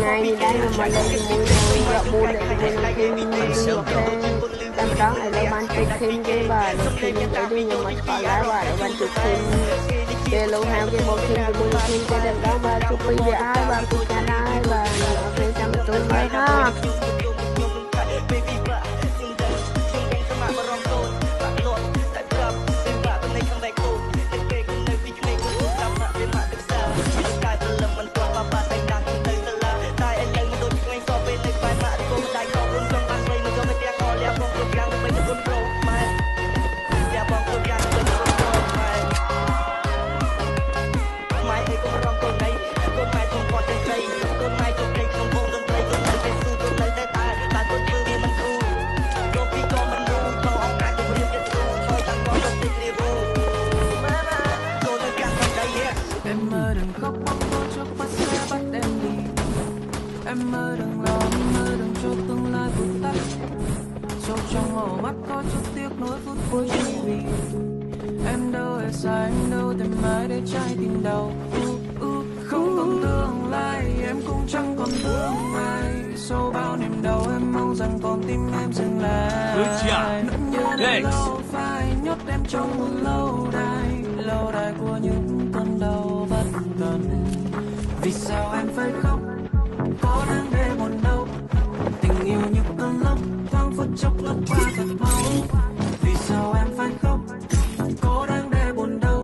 ngày đi đây mà lên mùi gạo bùn để mình thêm đi vào khe làm đó là lấy ban chụp thêm cái bà thêm để đi nhưng mà còn lại bà để ban chụp thêm về lâu hàng cái bộ thêm cái bùn thêm cái đêm đó bà chụp đi về ai bà chụp nhà ai bà về trăm tuổi mấy ha em mơ đừng lo, em mơ đừng cho tương lai vụt tắt. Sâu trong màu mắt có chút tiếc nuối phút cuối chỉ vì em đâu hề sai, em đâu thể mãi để trái tim đau. Không còn tương lai, em cũng chẳng còn thương ai. Sau bao niềm đau em mong rằng con tim em dừng lại. Nỗi nhớ đã lâu phai nhốt em trong một lâu đài của những cơn đau bất tận. Vì sao em phải khóc? Có đang